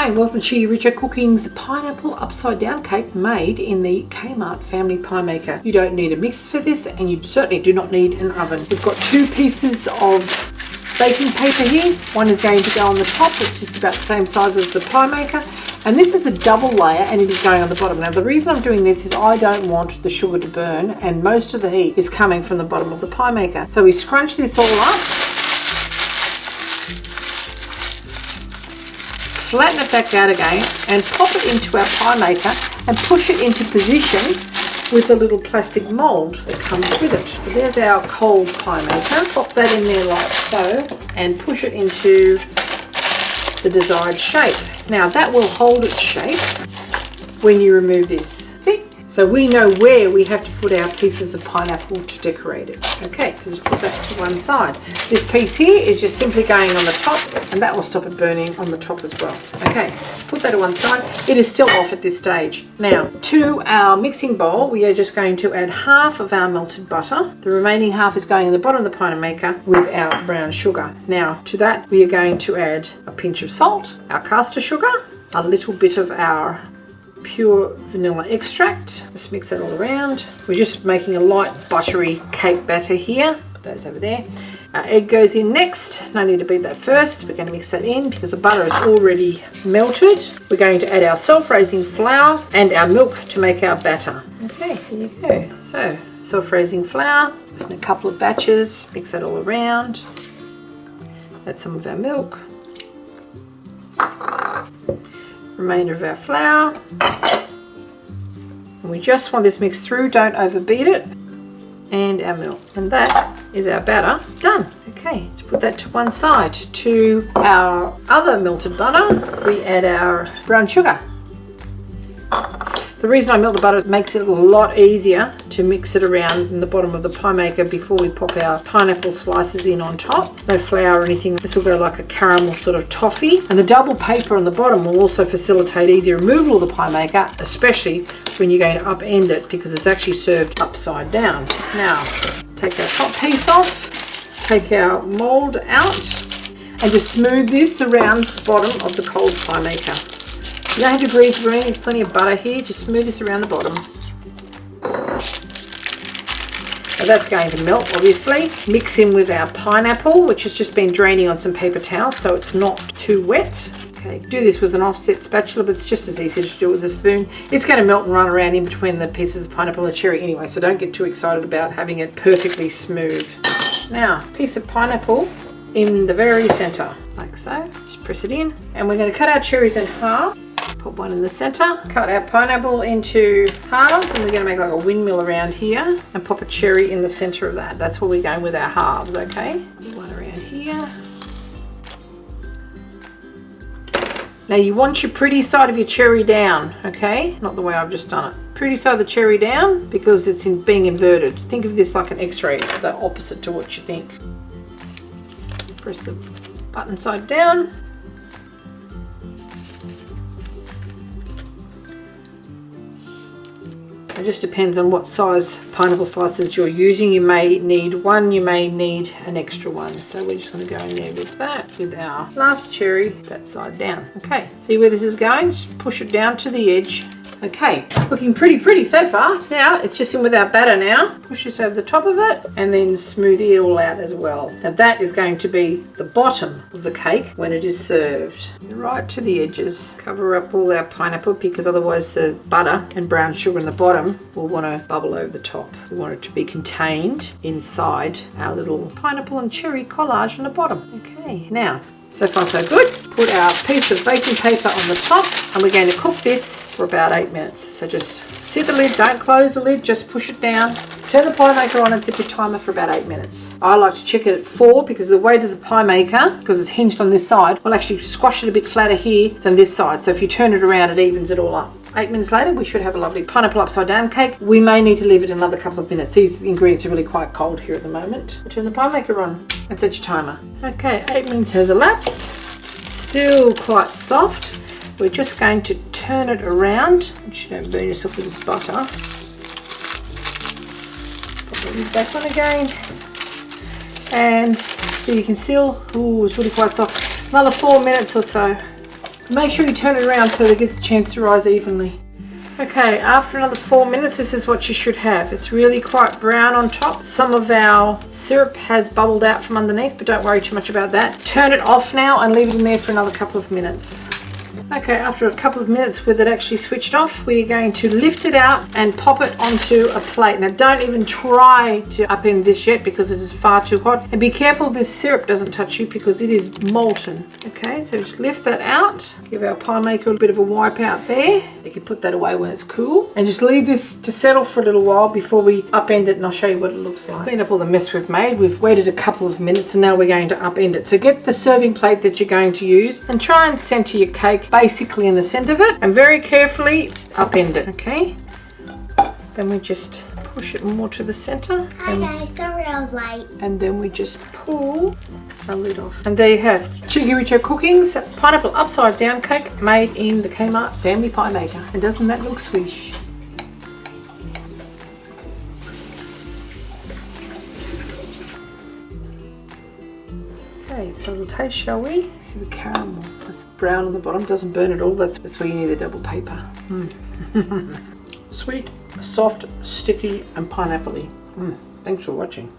Hi, welcome to Cheekyricho Cooking's pineapple upside down cake made in the Kmart Family Piemaker. You don't need a mixer for this, and you certainly do not need an oven. We've got 2 pieces of baking paper here. One is going to go on the top, it's just about the same size as the pie maker. And this is a double layer, and it is going on the bottom. Now the reason I'm doing this is I don't want the sugar to burn, and most of the heat is coming from the bottom of the pie maker. So we scrunch this all up, flatten it back out again, and pop it into our pie maker and push it into position with the little plastic mould that comes with it. So there's our cold pie maker. Pop that in there like so and push it into the desired shape. Now that will hold its shape when you remove this. See? So we know where we have to put our pieces of pineapple to decorate it. Okay, so just put that to one side. This piece here is just simply going on the top, and that will stop it burning on the top as well. Okay, put that to one side. It is still off at this stage. Now, to our mixing bowl, we are just going to add half of our melted butter. The remaining half is going in the bottom of the pie maker with our brown sugar. Now, to that, we are going to add a pinch of salt, our caster sugar, a little bit of our pure vanilla extract. Just mix that all around. We're just making a light buttery cake batter here. Put those over there. Our egg goes in next. No need to beat that first. We're going to mix that in because the butter is already melted. We're going to add our self-raising flour and our milk to make our batter. Okay, here you go. So, self-raising flour, just in a couple of batches. Mix that all around. Add some of our milk. Remainder of our flour, and we just want this mixed through, don't overbeat it, and our milk, and that is our batter done. Okay, to put that to one side. To our other melted butter, we add our brown sugar. The reason I melt the butter is it makes it a lot easier to mix it around in the bottom of the pie maker before we pop our pineapple slices in on top. No flour or anything. This will go like a caramel sort of toffee. And the double paper on the bottom will also facilitate easy removal of the pie maker, especially when you're going to upend it because it's actually served upside down. Now, take our top piece off, take our mould out, and just smooth this around the bottom of the cold pie maker. You don't have to grease the ring, there's plenty of butter here, just smooth this around the bottom. Now that's going to melt, obviously. Mix in with our pineapple, which has just been draining on some paper towels so it's not too wet. Okay, do this with an offset spatula, but it's just as easy to do it with a spoon. It's going to melt and run around in between the pieces of pineapple and cherry anyway, so don't get too excited about having it perfectly smooth. Now, piece of pineapple in the very center, like so. Just press it in, and we're going to cut our cherries in half. Put one in the center, cut our pineapple into halves, and we're going to make like a windmill around here and pop a cherry in the center of that. That's where we're going with our halves, okay? One around here. Now you want your pretty side of your cherry down, okay? Not the way I've just done it. Pretty side of the cherry down because it's being inverted. Think of this like an x-ray, it's the opposite to what you think. Press the button side down. It just depends on what size pineapple slices you're using. You may need one, you may need an extra one. So we're just going to go in there with that, with our last cherry, that side down. Okay, see where this is going? Just push it down to the edge. Okay, looking pretty so far. Now it's just in with our batter now. Push this over the top of it and then smooth it all out as well. Now that is going to be the bottom of the cake when it is served. Right to the edges. Cover up all our pineapple because otherwise the butter and brown sugar in the bottom will want to bubble over the top. We want it to be contained inside our little pineapple and cherry collage on the bottom. Okay, now so far so good. Put our piece of baking paper on the top, and we're going to cook this for about 8 minutes. So just sit the lid, don't close the lid, just push it down. Turn the pie maker on and set your timer for about 8 minutes. I like to check it at 4 because the weight of the pie maker, because it's hinged on this side, will actually squash it a bit flatter here than this side. So if you turn it around, it evens it all up. 8 minutes later, we should have a lovely pineapple upside down cake. We may need to leave it another couple of minutes. These ingredients are really quite cold here at the moment. Turn the pie maker on and set your timer. Okay, 8 minutes has elapsed. Still quite soft. We're just going to turn it around. You don't burn yourself with this butter. Put it back on again. And so you can still, ooh, it's really quite soft. Another 4 minutes or so. Make sure you turn it around so that it gets a chance to rise evenly. Okay, after another 4 minutes, this is what you should have. It's really quite brown on top. Some of our syrup has bubbled out from underneath, but don't worry too much about that. Turn it off now and leave it in there for another couple of minutes. Okay, after a couple of minutes with it actually switched off, we're going to lift it out and pop it onto a plate. Now don't even try to upend this yet because it is far too hot. And be careful this syrup doesn't touch you because it is molten. Okay, so just lift that out. Give our pie maker a bit of a wipe out there. You can put that away when it's cool. And just leave this to settle for a little while before we upend it, and I'll show you what it looks like. Clean up all the mess we've made. We've waited a couple of minutes and now we're going to upend it. So get the serving plate that you're going to use and try and center your cake basically in the center of it, and very carefully upend it. Okay, then we just push it more to the center. Hi guys, sorry I was late. And then we just pull the lid off. And there you have Cheekyricho Cooking's pineapple upside down cake made in the Kmart Family Piemaker. And doesn't that look swish? Okay, so we'll taste, shall we? See the caramel, that's brown on the bottom, doesn't burn at all. That's where you need the double paper. Sweet, soft, sticky and pineapple-y. Thanks for watching.